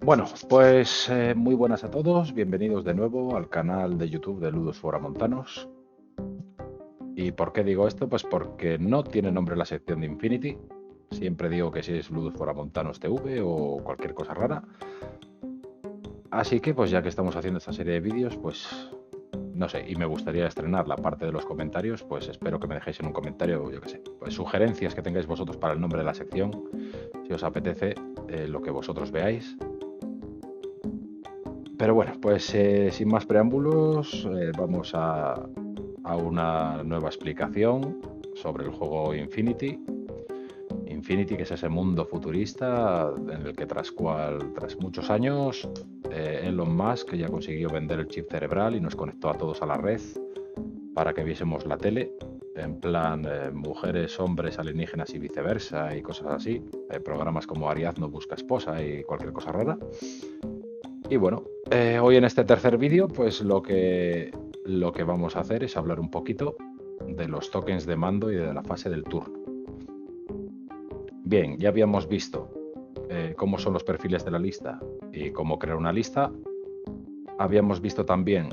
Bueno, pues muy buenas a todos, bienvenidos de nuevo al canal de YouTube de Ludus Montanos. ¿Y por qué digo esto? Pues porque no tiene nombre la sección de Infinity. Siempre digo que si es Ludus Montanos TV o cualquier cosa rara. Así que pues ya que estamos haciendo esta serie de vídeos, pues no sé, y me gustaría estrenar la parte de los comentarios, pues espero que me dejéis en un comentario, yo qué sé, pues sugerencias que tengáis vosotros para el nombre de la sección, si os apetece, lo que vosotros veáis. Pero bueno, pues sin más preámbulos, vamos a una nueva explicación sobre el juego Infinity. Infinity, que es ese mundo futurista en el que tras muchos años, Elon Musk ya consiguió vender el chip cerebral y nos conectó a todos a la red para que viésemos la tele, en plan mujeres, hombres, alienígenas y viceversa y cosas así, programas como Ariadno busca esposa y cualquier cosa rara. Y bueno, hoy en este tercer vídeo, pues lo que vamos a hacer es hablar un poquito de los tokens de mando y de la fase del turno. Bien, ya habíamos visto cómo son los perfiles de la lista y cómo crear una lista. Habíamos visto también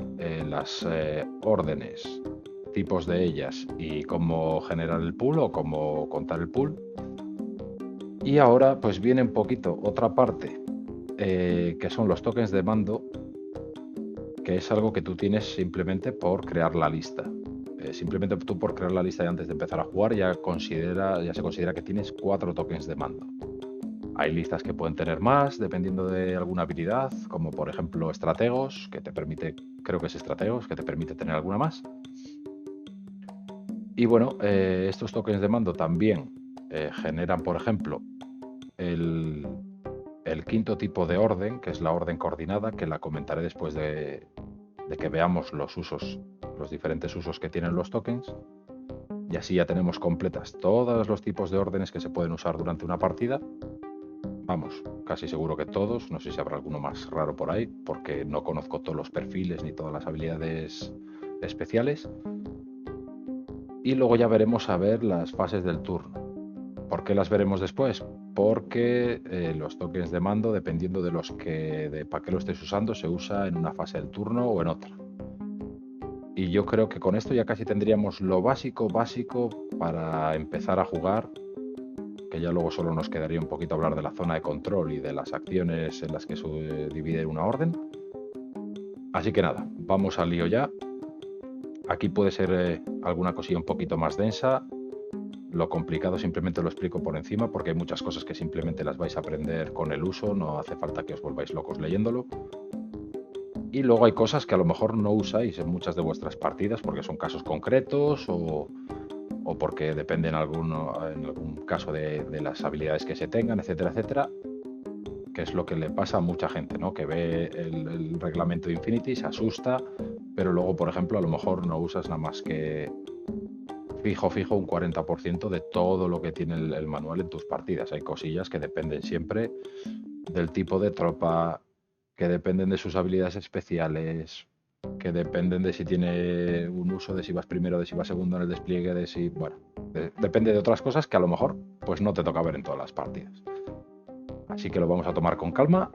las órdenes, tipos de ellas y cómo generar el pool o cómo contar el pool. Y ahora pues viene un poquito otra parte que son los tokens de mando, que es algo que tú tienes simplemente por crear la lista. Simplemente tú por crear la lista y antes de empezar a jugar ya se considera que tienes 4 tokens de mando. Hay listas que pueden tener más dependiendo de alguna habilidad, como por ejemplo estrategos, que te permite, creo que es estrategos, que te permite tener alguna más. Y bueno, estos tokens de mando también generan, por ejemplo, el quinto tipo de orden, que es la orden coordinada, que la comentaré después de que veamos los usos, los diferentes usos que tienen los tokens. Y así ya tenemos completas todos los tipos de órdenes que se pueden usar durante una partida. Vamos, casi seguro que todos, no sé si habrá alguno más raro por ahí, porque no conozco todos los perfiles ni todas las habilidades especiales. Y luego ya veremos a ver las fases del turno. ¿Por qué las veremos después? Porque los tokens de mando, dependiendo de para qué lo estés usando, se usa en una fase del turno o en otra. Y yo creo que con esto ya casi tendríamos lo básico para empezar a jugar, que ya luego solo nos quedaría un poquito hablar de la zona de control y de las acciones en las que se divide una orden. Así que nada, vamos al lío ya. Aquí puede ser alguna cosilla un poquito más densa. Lo complicado simplemente lo explico por encima porque hay muchas cosas que simplemente las vais a aprender con el uso, no hace falta que os volváis locos leyéndolo. Y luego hay cosas que a lo mejor no usáis en muchas de vuestras partidas porque son casos concretos o porque depende en algún caso de las habilidades que se tengan, etcétera, etcétera, que es lo que le pasa a mucha gente, ¿no? Que ve el reglamento de Infinity, se asusta, pero luego, por ejemplo, a lo mejor no usas nada más que fijo un 40% de todo lo que tiene el manual en tus partidas. Hay cosillas que dependen siempre del tipo de tropa, que dependen de sus habilidades especiales, que dependen de si tiene un uso, de si vas primero, de si vas segundo en el despliegue, de si, bueno, depende de otras cosas que a lo mejor pues no te toca ver en todas las partidas. Así que lo vamos a tomar con calma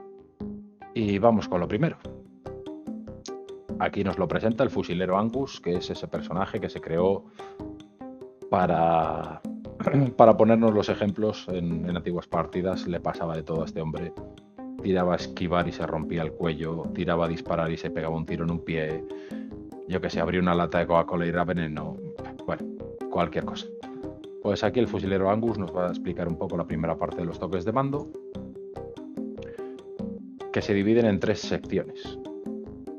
y vamos con lo primero. Aquí nos lo presenta el fusilero Angus, que es ese personaje que se creó para, para ponernos los ejemplos en antiguas partidas. Le pasaba de todo a este hombre. Tiraba a esquivar y se rompía el cuello, tiraba a disparar y se pegaba un tiro en un pie, yo que sé, abría una lata de Coca-Cola y era veneno, bueno, cualquier cosa. Pues aquí el fusilero Angus nos va a explicar un poco la primera parte de los toques de mando, que se dividen en 3 secciones.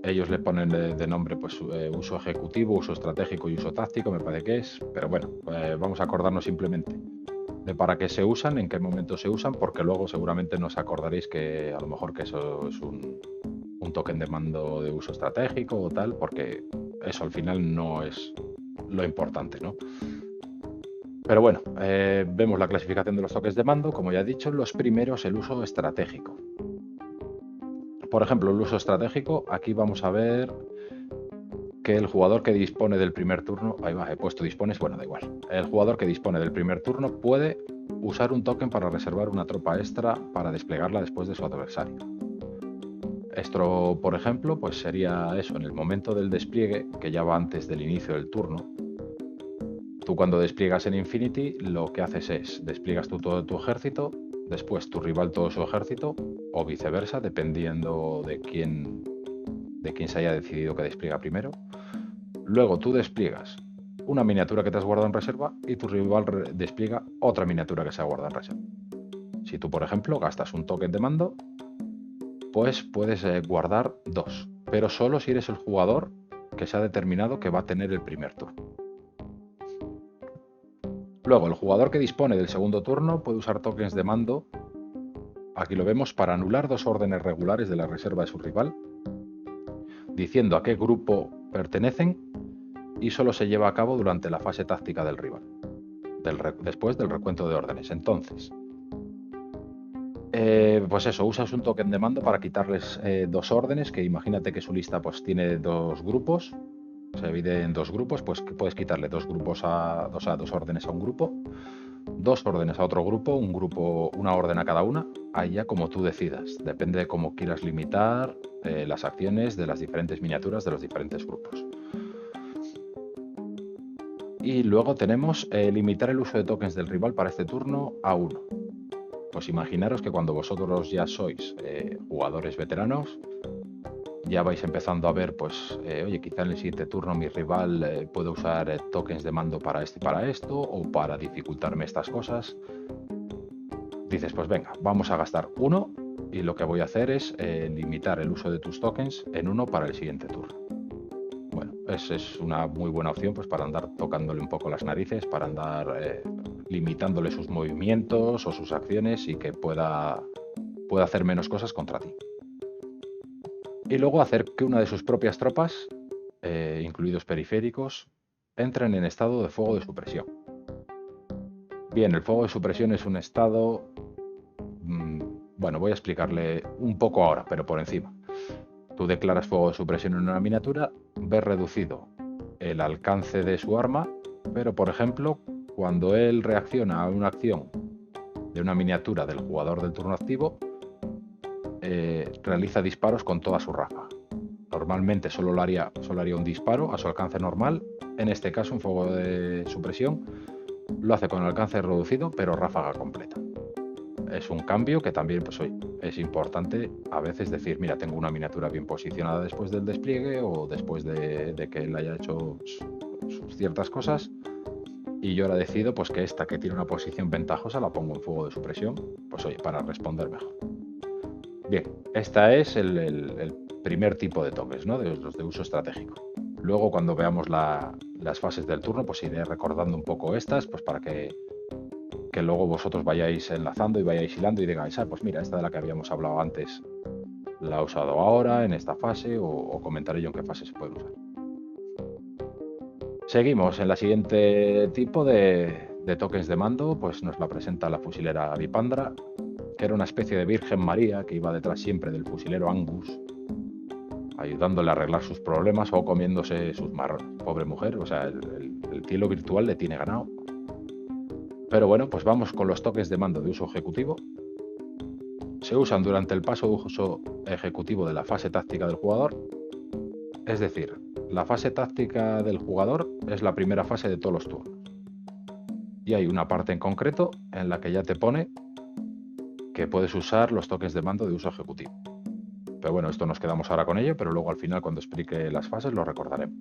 Ellos le ponen de nombre pues uso ejecutivo, uso estratégico y uso táctico, me parece que es, pero bueno, vamos a acordarnos simplemente de para qué se usan, en qué momento se usan, porque luego seguramente nos acordaréis que a lo mejor que eso es un token de mando de uso estratégico o tal, porque eso al final no es lo importante, ¿no? Pero bueno, vemos la clasificación de los toques de mando, como ya he dicho, los primeros el uso estratégico. Por ejemplo, el uso estratégico, aquí vamos a ver que el jugador que dispone del primer turno, ahí va, he puesto dispones, bueno, da igual. El jugador que dispone del primer turno puede usar un token para reservar una tropa extra para desplegarla después de su adversario. Esto, por ejemplo, pues sería eso, en el momento del despliegue, que ya va antes del inicio del turno. Tú cuando despliegas en Infinity, lo que haces es, despliegas tú todo tu ejército, después tu rival todo su ejército, o viceversa, dependiendo de quién se haya decidido que despliega primero. Luego tú despliegas una miniatura que te has guardado en reserva y tu rival despliega otra miniatura que se ha guardado en reserva. Si tú, por ejemplo, gastas un token de mando, pues puedes guardar dos, pero solo si eres el jugador que se ha determinado que va a tener el primer turno. Luego, el jugador que dispone del segundo turno puede usar tokens de mando, aquí lo vemos, para anular dos órdenes regulares de la reserva de su rival, diciendo a qué grupo pertenecen, y solo se lleva a cabo durante la fase táctica del rival, después del recuento de órdenes. Entonces, pues eso, usas un token de mando para quitarles dos órdenes, que imagínate que su lista pues tiene dos grupos, se divide en dos grupos, pues que puedes quitarle dos órdenes a un grupo, dos órdenes a otro grupo, una orden a cada una, ahí ya como tú decidas, depende de cómo quieras limitar las acciones de las diferentes miniaturas de los diferentes grupos. Y luego tenemos limitar el uso de tokens del rival para este turno a 1. Pues imaginaros que cuando vosotros ya sois jugadores veteranos, ya vais empezando a ver, pues, oye, quizá en el siguiente turno mi rival puede usar tokens de mando para esto y para esto, o para dificultarme estas cosas. Dices, pues venga, vamos a gastar 1 y lo que voy a hacer es limitar el uso de tus tokens en 1 para el siguiente turno. Bueno, es una muy buena opción pues para andar tocándole un poco las narices, para andar limitándole sus movimientos o sus acciones y que pueda hacer menos cosas contra ti. Y luego hacer que una de sus propias tropas, incluidos periféricos, entren en estado de fuego de supresión. Bien, el fuego de supresión es un estado... bueno, voy a explicarle un poco ahora, pero por encima. Tú declaras fuego de supresión en una miniatura, ves reducido el alcance de su arma, pero por ejemplo, cuando él reacciona a una acción de una miniatura del jugador del turno activo, realiza disparos con toda su ráfaga. Normalmente solo haría un disparo a su alcance normal, en este caso un fuego de supresión lo hace con alcance reducido, pero ráfaga completa. Es un cambio que también pues, es importante a veces decir, mira, tengo una miniatura bien posicionada después del despliegue o después de que él haya hecho sus ciertas cosas, y yo ahora decido pues, que esta que tiene una posición ventajosa la pongo en fuego de supresión, pues oye, para responder mejor. Bien, esta es el primer tipo de tokens, ¿no? De los de uso estratégico. Luego cuando veamos las fases del turno, pues iré recordando un poco estas, pues para que luego vosotros vayáis enlazando y vayáis hilando y digáis, pues mira, esta de la que habíamos hablado antes la he usado ahora, en esta fase, o comentaré yo en qué fase se puede usar. Seguimos, en la siguiente tipo de tokens de mando, pues nos la presenta la fusilera Vipandra, que era una especie de Virgen María que iba detrás siempre del fusilero Angus, ayudándole a arreglar sus problemas o comiéndose sus marrones. Pobre mujer, o sea, el cielo virtual le tiene ganado. Pero bueno, pues vamos con los tokens de mando de uso ejecutivo. Se usan durante el paso de uso ejecutivo de la fase táctica del jugador. Es decir, la fase táctica del jugador es la primera fase de todos los turnos. Y hay una parte en concreto en la que ya te pone que puedes usar los tokens de mando de uso ejecutivo. Pero bueno, esto nos quedamos ahora con ello, pero luego al final cuando explique las fases lo recordaremos.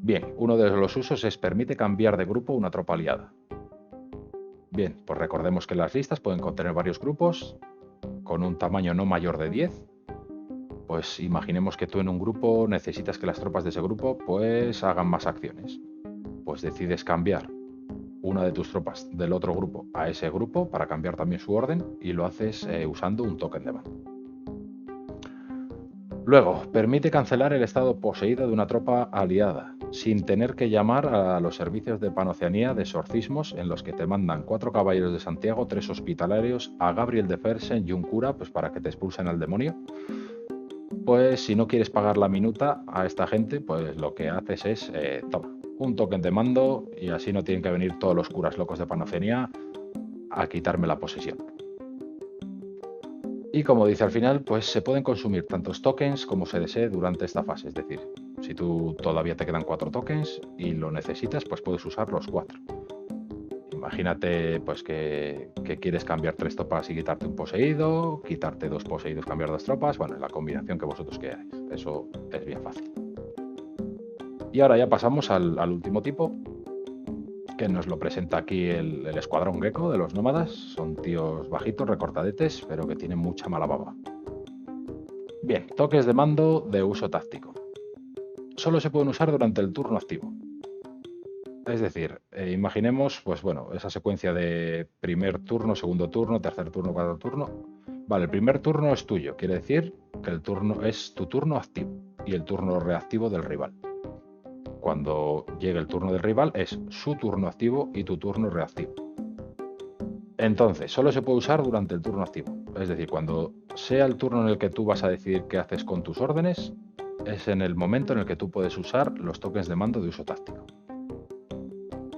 Bien, uno de los usos es permite cambiar de grupo una tropa aliada. Bien, pues recordemos que las listas pueden contener varios grupos con un tamaño no mayor de 10. Pues imaginemos que tú en un grupo necesitas que las tropas de ese grupo pues hagan más acciones. Pues decides cambiar una de tus tropas del otro grupo a ese grupo para cambiar también su orden y lo haces usando un token de mando. Luego, permite cancelar el estado poseído de una tropa aliada, sin tener que llamar a los servicios de Panoceanía de exorcismos en los que te mandan 4 caballeros de Santiago, 3 hospitalarios, a Gabriel de Fersen y un cura pues para que te expulsen al demonio. Pues si no quieres pagar la minuta a esta gente, pues lo que haces es, toma, un token de mando y así no tienen que venir todos los curas locos de Panoceanía a quitarme la posesión. Y como dice al final, pues se pueden consumir tantos tokens como se desee durante esta fase. Es decir, si tú todavía te quedan 4 tokens y lo necesitas, pues puedes usar los 4. Imagínate pues que quieres cambiar 3 tropas y quitarte un poseído, quitarte 2 poseídos, cambiar 2 tropas. Bueno, la combinación que vosotros queráis. Eso es bien fácil. Y ahora ya pasamos al último tipo, que nos lo presenta aquí el escuadrón Gecko de los nómadas. Son tíos bajitos, recortadetes, pero que tienen mucha mala baba. Bien, toques de mando de uso táctico. Solo se pueden usar durante el turno activo. Es decir, imaginemos, pues bueno, esa secuencia de primer turno, segundo turno, tercer turno, cuarto turno. Vale, el primer turno es tuyo, quiere decir que el turno es tu turno activo y el turno reactivo del rival. Cuando llegue el turno del rival es su turno activo y tu turno reactivo. Entonces, solo se puede usar durante el turno activo. Es decir, cuando sea el turno en el que tú vas a decidir qué haces con tus órdenes, es en el momento en el que tú puedes usar los tokens de mando de uso táctico.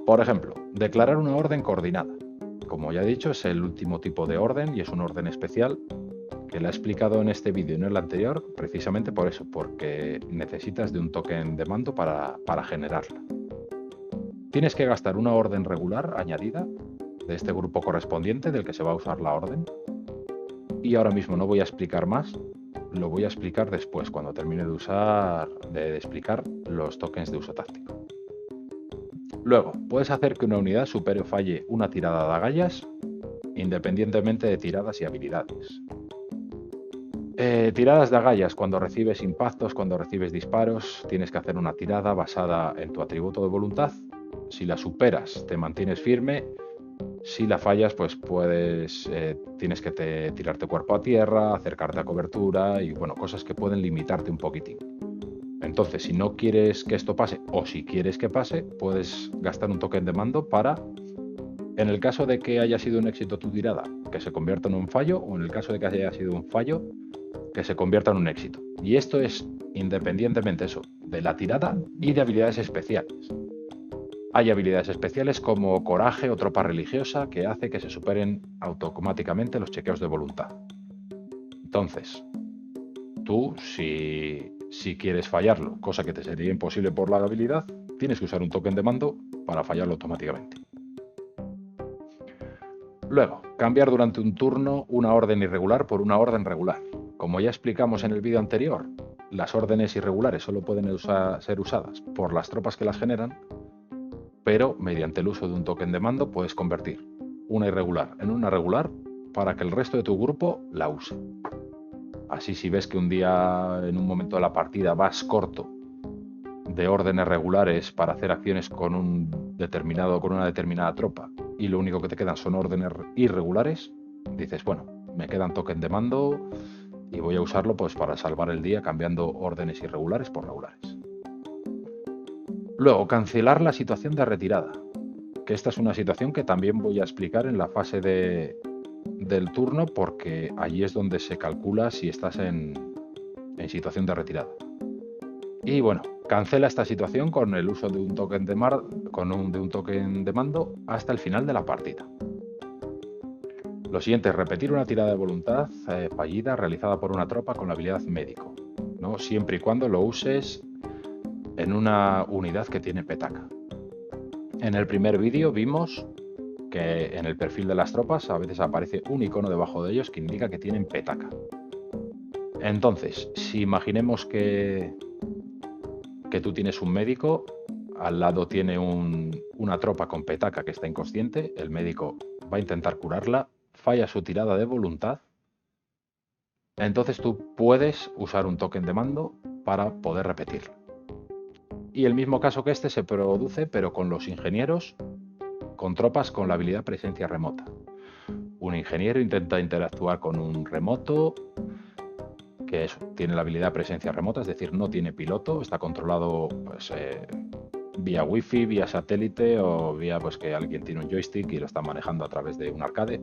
Por ejemplo, declarar una orden coordinada. Como ya he dicho, es el último tipo de orden y es un orden especial que la he explicado en este vídeo y no en el anterior, precisamente por eso, porque necesitas de un token de mando para generarla. Tienes que gastar una orden regular añadida de este grupo correspondiente del que se va a usar la orden. Y ahora mismo no voy a explicar más, lo voy a explicar después, cuando termine de explicar los tokens de uso táctico. Luego, puedes hacer que una unidad supere o falle una tirada de agallas, independientemente de tiradas y habilidades. Tiradas de agallas, cuando recibes impactos, cuando recibes disparos, tienes que hacer una tirada basada en tu atributo de voluntad. Si la superas, te mantienes firme. Si la fallas, pues tienes que tirarte cuerpo a tierra, acercarte a cobertura y bueno, cosas que pueden limitarte un poquitín. Entonces, si no quieres que esto pase o si quieres que pase, puedes gastar un token de mando para, en el caso de que haya sido un éxito tu tirada, que se convierta en un fallo, o en el caso de que haya sido un fallo, que se convierta en un éxito. Y esto es independientemente eso, de la tirada y de habilidades especiales. Hay habilidades especiales como coraje o tropa religiosa que hace que se superen automáticamente los chequeos de voluntad. Entonces, tú, si quieres fallarlo, cosa que te sería imposible por la habilidad, tienes que usar un token de mando para fallarlo automáticamente. Luego, cambiar durante un turno una orden irregular por una orden regular. Como ya explicamos en el vídeo anterior, las órdenes irregulares solo pueden ser usadas por las tropas que las generan, pero mediante el uso de un token de mando puedes convertir una irregular en una regular para que el resto de tu grupo la use. Así, si ves que un día, en un momento de la partida, vas corto de órdenes regulares para hacer acciones con una determinada tropa y lo único que te quedan son órdenes irregulares, dices, bueno, me quedan token de mando y voy a usarlo pues para salvar el día cambiando órdenes irregulares por regulares. Luego, cancelar la situación de retirada, que esta es una situación que también voy a explicar en la fase del turno, porque allí es donde se calcula si estás en situación de retirada. Y bueno, cancela esta situación con el uso de un token de mando hasta el final de la partida. Lo siguiente es repetir una tirada de voluntad fallida realizada por una tropa con la habilidad médico, ¿no? Siempre y cuando lo uses en una unidad que tiene petaca. En el primer vídeo vimos que en el perfil de las tropas a veces aparece un icono debajo de ellos que indica que tienen petaca. Entonces, si imaginemos que tú tienes un médico, al lado tiene una tropa con petaca que está inconsciente, el médico va a intentar curarla, falla su tirada de voluntad, entonces tú puedes usar un token de mando para poder repetirlo. Y el mismo caso que este se produce, pero con los ingenieros, con tropas con la habilidad presencia remota. Un ingeniero intenta interactuar con un remoto, que tiene la habilidad presencia remota, es decir, no tiene piloto, está controlado pues, vía wifi, vía satélite o vía pues que alguien tiene un joystick y lo está manejando a través de un arcade.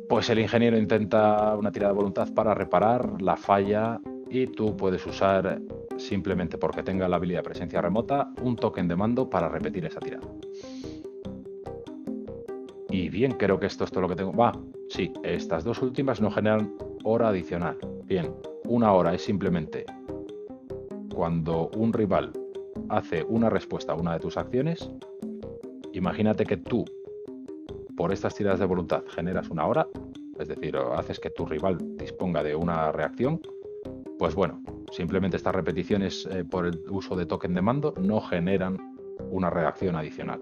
Pues el ingeniero intenta una tirada de voluntad para reparar la falla y tú puedes usar, simplemente porque tenga la habilidad presencia remota, un token de mando para repetir esa tirada. Y bien, creo que esto es todo lo que tengo. Sí, estas dos últimas no generan hora adicional. Bien, una hora es simplemente cuando un rival hace una respuesta a una de tus acciones. Imagínate que tú, por estas tiradas de voluntad, generas una hora, es decir, haces que tu rival disponga de una reacción. Pues bueno, simplemente estas repeticiones por el uso de token de mando no generan una reacción adicional.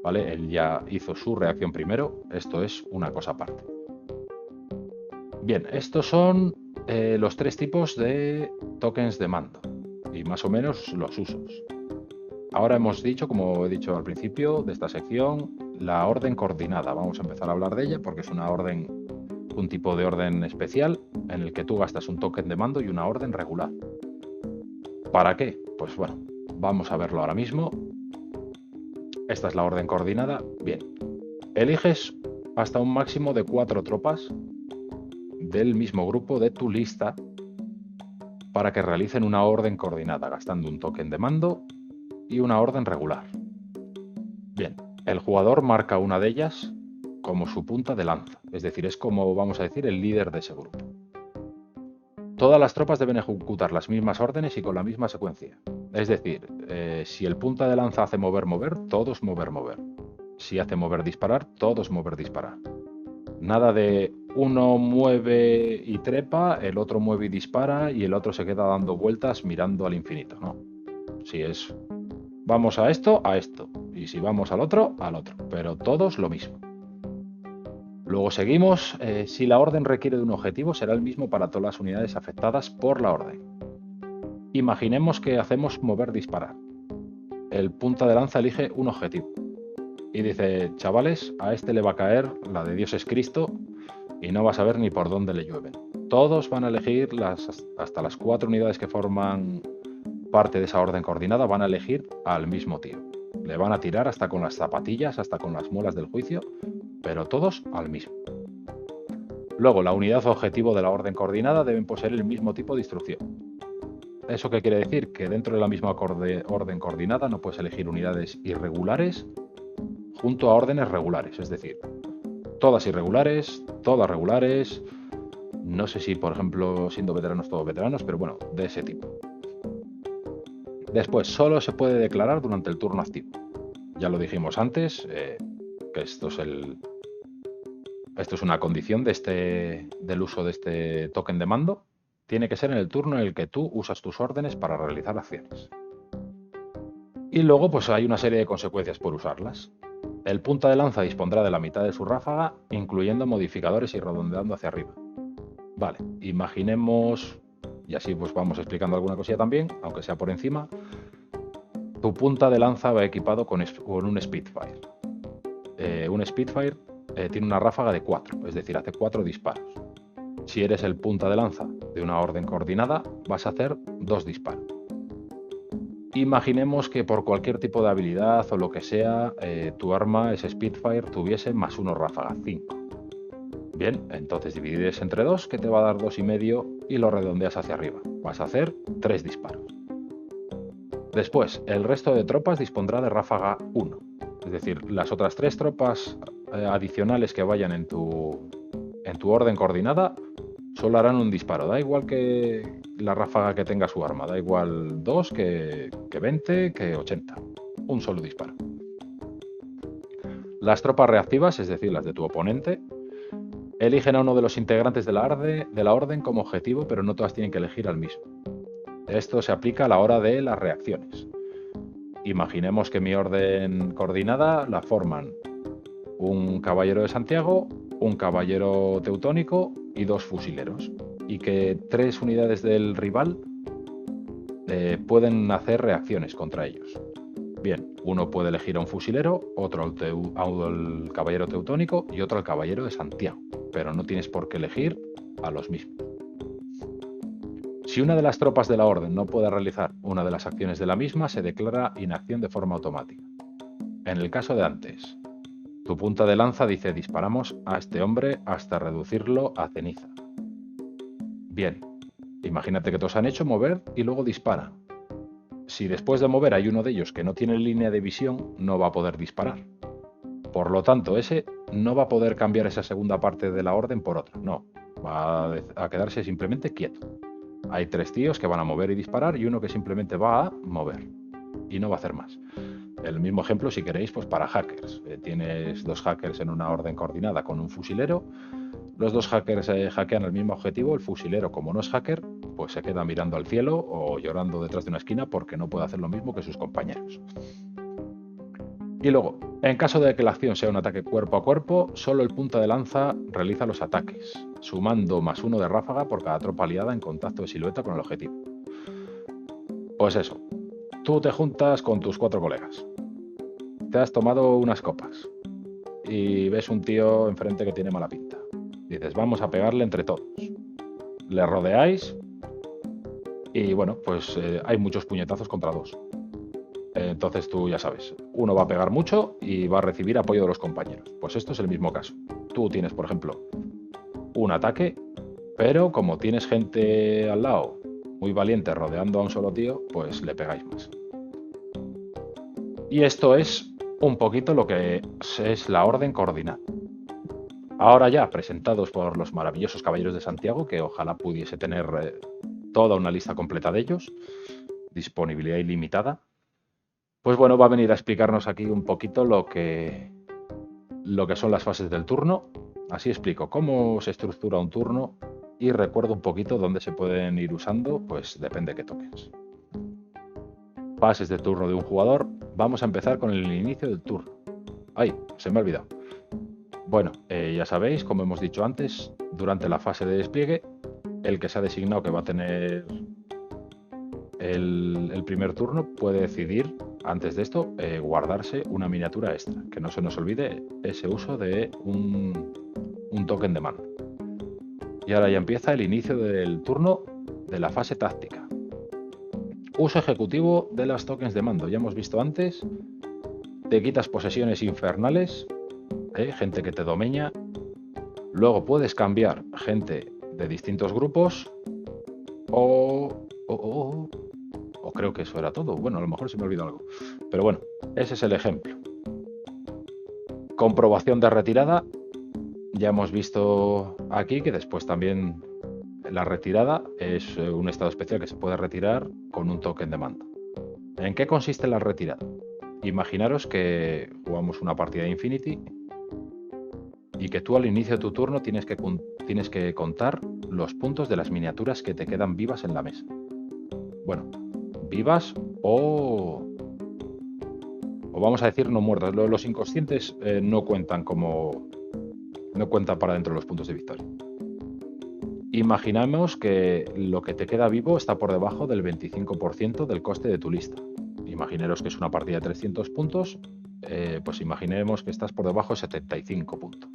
¿Vale? Él ya hizo su reacción primero, esto es una cosa aparte. Bien, estos son los tres tipos de tokens de mando y más o menos los usos. Ahora hemos dicho, como he dicho al principio de esta sección, la orden coordinada. Vamos a empezar a hablar de ella porque es una orden, un tipo de orden especial en el que tú gastas un token de mando y una orden regular. ¿Para qué? Pues bueno, vamos a verlo ahora mismo. Esta es la orden coordinada. Bien, eliges hasta un máximo de 4 tropas del mismo grupo de tu lista para que realicen una orden coordinada, gastando un token de mando y una orden regular. Bien, el jugador marca una de ellas como su punta de lanza, es decir, es como, vamos a decir, el líder de ese grupo. Todas las tropas deben ejecutar las mismas órdenes y con la misma secuencia. Es decir, si el punta de lanza hace mover, mover, todos mover, mover. Si hace mover, disparar, todos mover, disparar. Nada de uno mueve y trepa, el otro mueve y dispara y el otro se queda dando vueltas mirando al infinito, ¿no? Si es vamos a esto, y si vamos al otro, pero todos lo mismo. Luego seguimos, si la orden requiere de un objetivo, será el mismo para todas las unidades afectadas por la orden. Imaginemos que hacemos mover disparar. El punta de lanza elige un objetivo y dice, chavales, a este le va a caer la de Dios es Cristo y no vas a ver ni por dónde le llueven. Todos van a elegir, hasta las 4 unidades que forman parte de esa orden coordinada, van a elegir al mismo tío. Le van a tirar hasta con las zapatillas, hasta con las muelas del juicio, pero todos al mismo. Luego, la unidad objetivo de la orden coordinada deben poseer el mismo tipo de instrucción. ¿Eso qué quiere decir? Que dentro de la misma orden coordinada no puedes elegir unidades irregulares junto a órdenes regulares, es decir, todas irregulares, todas regulares, no sé si, por ejemplo, siendo veteranos, todos veteranos, pero bueno, de ese tipo. Después, solo se puede declarar durante el turno activo. Ya lo dijimos antes, que esto es una condición del uso de este token de mando. Tiene que ser en el turno en el que tú usas tus órdenes para realizar acciones. Y luego pues hay una serie de consecuencias por usarlas. El punta de lanza dispondrá de la mitad de su ráfaga, incluyendo modificadores y redondeando hacia arriba. Vale, imaginemos, y así pues vamos explicando alguna cosilla también, aunque sea por encima. Tu punta de lanza va equipado con un Spitfire. Un Spitfire tiene una ráfaga de 4, es decir, hace 4 disparos. Si eres el punta de lanza de una orden coordinada, vas a hacer 2 disparos. Imaginemos que por cualquier tipo de habilidad o lo que sea, tu arma, ese Spitfire, tuviese más 1 ráfaga, 5. Bien, entonces divides entre 2, que te va a dar 2,5 y lo redondeas hacia arriba. Vas a hacer 3 disparos. Después, el resto de tropas dispondrá de ráfaga 1. Es decir, las otras 3 tropas adicionales que vayan en tu orden coordinada solo harán un disparo. Da igual que la ráfaga que tenga su arma. Da igual 2 que 20, que 80. Un solo disparo. Las tropas reactivas, es decir, las de tu oponente, eligen a uno de los integrantes de la orden como objetivo, pero no todas tienen que elegir al mismo. Esto se aplica a la hora de las reacciones. Imaginemos que mi orden coordinada la forman un caballero de Santiago, un caballero teutónico y 2 fusileros. Y que 3 unidades del rival pueden hacer reacciones contra ellos. Bien, uno puede elegir a un fusilero, otro al caballero teutónico y otro al caballero de Santiago, pero no tienes por qué elegir a los mismos. Si una de las tropas de la orden no puede realizar una de las acciones de la misma, se declara inacción de forma automática. En el caso de antes, tu punta de lanza dice disparamos a este hombre hasta reducirlo a ceniza. Bien, imagínate que todos han hecho mover y luego disparan. Si después de mover hay uno de ellos que no tiene línea de visión, no va a poder disparar. Por lo tanto, ese no va a poder cambiar esa segunda parte de la orden por otra, no, va a quedarse simplemente quieto. Hay 3 tíos que van a mover y disparar y uno que simplemente va a mover y no va a hacer más. El mismo ejemplo, si queréis, pues para hackers. Tienes 2 hackers en una orden coordinada con un fusilero. Los 2 hackers hackean el mismo objetivo. El fusilero, como no es hacker, pues se queda mirando al cielo o llorando detrás de una esquina porque no puede hacer lo mismo que sus compañeros. Y luego, en caso de que la acción sea un ataque cuerpo a cuerpo, solo el punta de lanza realiza los ataques, sumando +1 de ráfaga por cada tropa aliada en contacto de silueta con el objetivo. Pues eso, tú te juntas con tus 4 colegas. Te has tomado unas copas y ves un tío enfrente que tiene mala pinta. Dices, vamos a pegarle entre todos. Le rodeáis y bueno, pues hay muchos puñetazos contra 2. Entonces tú ya sabes, uno va a pegar mucho y va a recibir apoyo de los compañeros. Pues esto es el mismo caso. Tú tienes, por ejemplo, un ataque, pero como tienes gente al lado muy valiente rodeando a un solo tío, pues le pegáis más. Y esto es un poquito lo que es la orden coordinada. Ahora ya presentados por los maravillosos caballeros de Santiago, que ojalá pudiese tener toda una lista completa de ellos, disponibilidad ilimitada, pues bueno, va a venir a explicarnos aquí un poquito lo que son las fases del turno. Así explico cómo se estructura un turno y recuerdo un poquito dónde se pueden ir usando, pues depende de qué toques. Fases de turno de un jugador. Vamos a empezar con el inicio del turno. ¡Ay! Se me ha olvidado. Bueno, ya sabéis, como hemos dicho antes, durante la fase de despliegue, el que se ha designado que va a tener el primer turno puede decidir, antes de esto, guardarse una miniatura extra. Que no se nos olvide ese uso de un token de mando. Y ahora ya empieza el inicio del turno de la fase táctica. Uso ejecutivo de las tokens de mando. Ya hemos visto antes, te quitas posesiones infernales, gente que te domeña. Luego puedes cambiar gente de distintos grupos o creo que eso era todo. Bueno, a lo mejor se me olvidó algo. Pero bueno, ese es el ejemplo. Comprobación de retirada. Ya hemos visto aquí que después también la retirada es un estado especial que se puede retirar con un token de mando. ¿En qué consiste la retirada? Imaginaros que jugamos una partida de Infinity y que tú al inicio de tu turno tienes que contar los puntos de las miniaturas que te quedan vivas en la mesa. Bueno, vivas o vamos a decir no muertas. Los inconscientes no cuentan para dentro de los puntos de victoria. Imaginamos que lo que te queda vivo está por debajo del 25% del coste de tu lista. Imaginaros que es una partida de 300 puntos, pues imaginemos que estás por debajo de 75 puntos.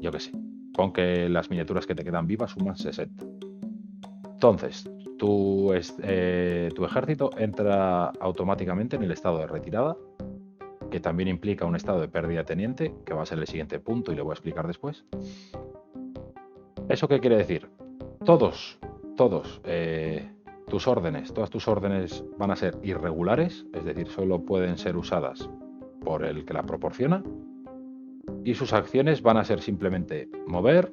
Yo qué sé, con que las miniaturas que te quedan vivas suman 60. Entonces, tu ejército entra automáticamente en el estado de retirada, que también implica un estado de pérdida de teniente, que va a ser el siguiente punto y lo voy a explicar después. ¿Eso qué quiere decir? Todas tus órdenes van a ser irregulares, es decir, solo pueden ser usadas por el que la proporciona, y sus acciones van a ser simplemente mover,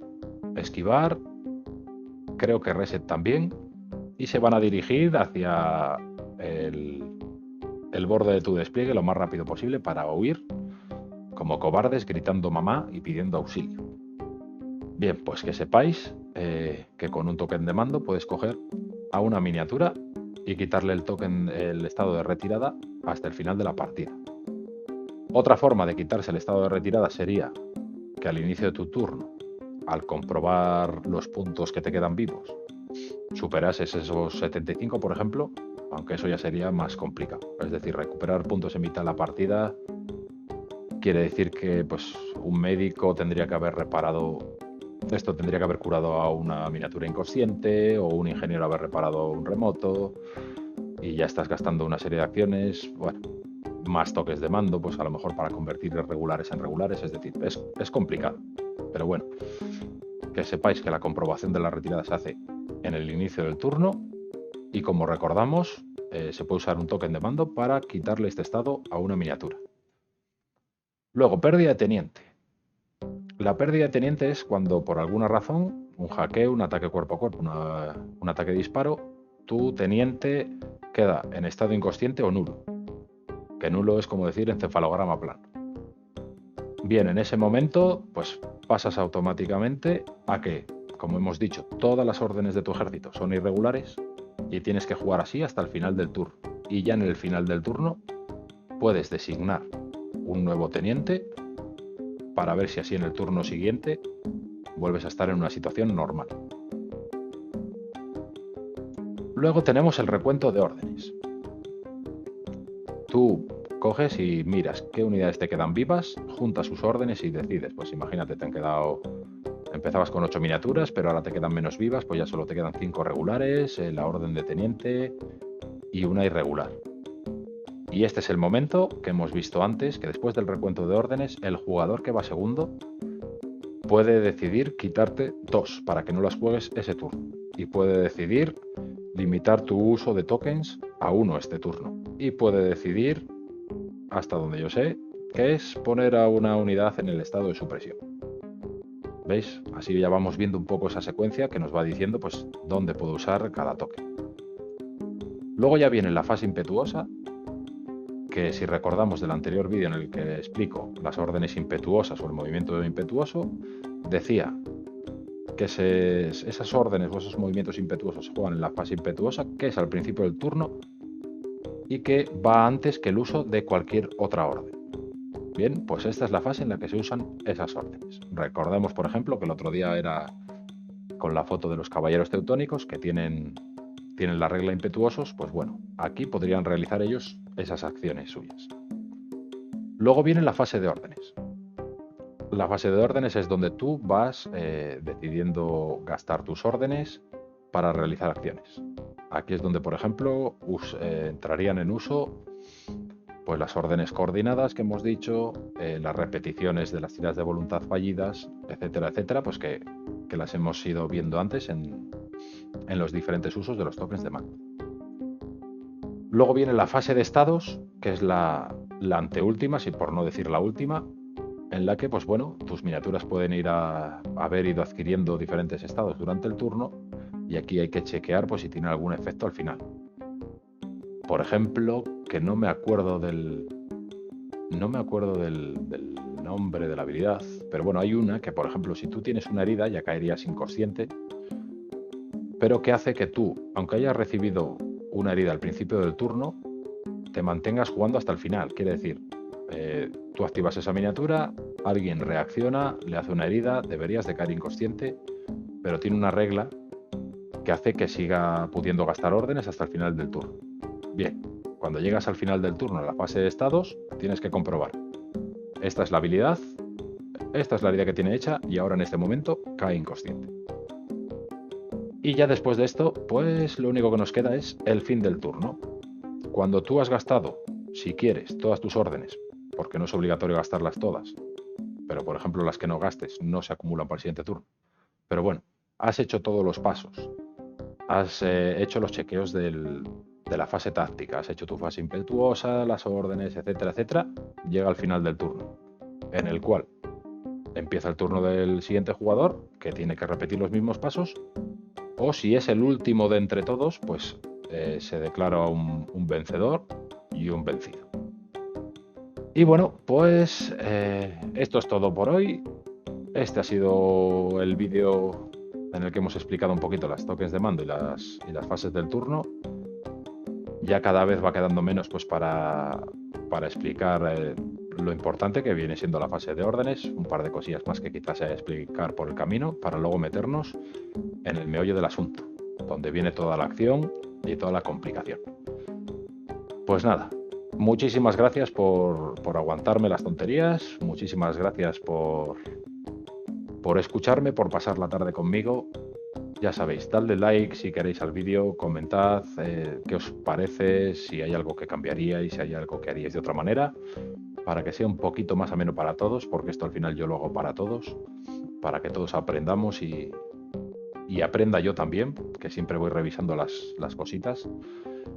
esquivar, creo que reset también, y se van a dirigir hacia el borde de tu despliegue lo más rápido posible para huir, como cobardes, gritando mamá y pidiendo auxilio. Bien, pues que sepáis que con un token de mando puedes coger a una miniatura y quitarle el estado de retirada hasta el final de la partida. Otra forma de quitarse el estado de retirada sería que al inicio de tu turno, al comprobar los puntos que te quedan vivos, superases esos 75, por ejemplo, aunque eso ya sería más complicado. Es decir, recuperar puntos en mitad de la partida quiere decir que pues, un médico tendría que haber curado a una miniatura inconsciente o un ingeniero haber reparado un remoto y ya estás gastando una serie de acciones, bueno, más toques de mando, pues a lo mejor para convertir irregulares en regulares, es decir, es complicado. Pero bueno, que sepáis que la comprobación de la retirada se hace en el inicio del turno y como recordamos, se puede usar un token de mando para quitarle este estado a una miniatura. Luego, pérdida de teniente. La pérdida de teniente es cuando por alguna razón, un hackeo, un ataque cuerpo a cuerpo, un ataque de disparo, tu teniente queda en estado inconsciente o nulo. Que nulo es como decir encefalograma plano. Bien, en ese momento, pues pasas automáticamente a que, como hemos dicho, todas las órdenes de tu ejército son irregulares y tienes que jugar así hasta el final del turno. Y ya en el final del turno puedes designar un nuevo teniente para ver si así en el turno siguiente vuelves a estar en una situación normal. Luego tenemos el recuento de órdenes. Tú coges y miras qué unidades te quedan vivas, juntas sus órdenes y decides. Pues imagínate, empezabas con 8 miniaturas, pero ahora te quedan menos vivas, pues ya solo te quedan 5 regulares, la orden de teniente y una irregular. Y este es el momento que hemos visto antes, que después del recuento de órdenes, el jugador que va segundo puede decidir quitarte 2 para que no las juegues ese turno. Y puede decidir limitar tu uso de tokens a 1 este turno. Y puede decidir, hasta donde yo sé, que es poner a una unidad en el estado de supresión. ¿Veis? Así ya vamos viendo un poco esa secuencia que nos va diciendo pues dónde puedo usar cada token. Luego ya viene la fase impetuosa, que si recordamos del anterior vídeo en el que explico las órdenes impetuosas o el movimiento impetuoso, decía que esas órdenes o esos movimientos impetuosos se juegan en la fase impetuosa, que es al principio del turno y que va antes que el uso de cualquier otra orden. Bien, pues esta es la fase en la que se usan esas órdenes. Recordemos, por ejemplo, que el otro día era con la foto de los caballeros teutónicos que tienen la regla impetuosos, pues bueno, aquí podrían realizar ellos esas acciones suyas. Luego viene la fase de órdenes. La fase de órdenes es donde tú vas decidiendo gastar tus órdenes para realizar acciones. Aquí es donde, por ejemplo, entrarían en uso pues las órdenes coordinadas que hemos dicho, las repeticiones de las tiras de voluntad fallidas, etcétera, etcétera, pues que las hemos ido viendo antes en los diferentes usos de los tokens de mando. Luego viene la fase de estados, que es la anteúltima, si por no decir la última, en la que, pues bueno, tus miniaturas pueden ir a haber ido adquiriendo diferentes estados durante el turno y aquí hay que chequear pues si tiene algún efecto al final. Por ejemplo, que no me acuerdo del nombre de la habilidad, pero bueno, hay una que, por ejemplo, si tú tienes una herida ya caerías inconsciente, pero que hace que tú, aunque hayas recibido una herida al principio del turno, te mantengas jugando hasta el final. Quiere decir, tú activas esa miniatura, alguien reacciona, le hace una herida, deberías de caer inconsciente, pero tiene una regla que hace que siga pudiendo gastar órdenes hasta el final del turno. Bien, cuando llegas al final del turno, en la fase de estados, tienes que comprobar. Esta es la habilidad, esta es la herida que tiene hecha y ahora en este momento cae inconsciente. Y ya después de esto, pues lo único que nos queda es el fin del turno. Cuando tú has gastado, si quieres, todas tus órdenes, porque no es obligatorio gastarlas todas, pero por ejemplo las que no gastes no se acumulan para el siguiente turno. Pero bueno, has hecho todos los pasos, has hecho los chequeos de la fase táctica, has hecho tu fase impetuosa, las órdenes, etcétera, etcétera, llega al final del turno, en el cual empieza el turno del siguiente jugador, que tiene que repetir los mismos pasos, o si es el último de entre todos, pues se declara un vencedor y un vencido. Y bueno, pues esto es todo por hoy. Este ha sido el vídeo en el que hemos explicado un poquito las tokens de mando y las fases del turno. Ya cada vez va quedando menos pues para explicar lo importante que viene siendo la fase de órdenes, un par de cosillas más que quizás sea explicar por el camino para luego meternos en el meollo del asunto, donde viene toda la acción y toda la complicación. Pues nada, muchísimas gracias por aguantarme las tonterías, muchísimas gracias por escucharme, por pasar la tarde conmigo. Ya sabéis, dadle like si queréis al vídeo, comentad qué os parece, si hay algo que cambiaríais, si hay algo que haríais de otra manera, para que sea un poquito más ameno para todos, porque esto al final yo lo hago para todos, para que todos aprendamos y aprenda yo también, que siempre voy revisando las cositas.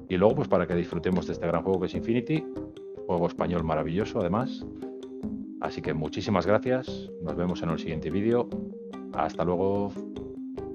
Y luego, pues para que disfrutemos de este gran juego que es Infinity, juego español maravilloso además. Así que muchísimas gracias. Nos vemos en el siguiente vídeo. Hasta luego.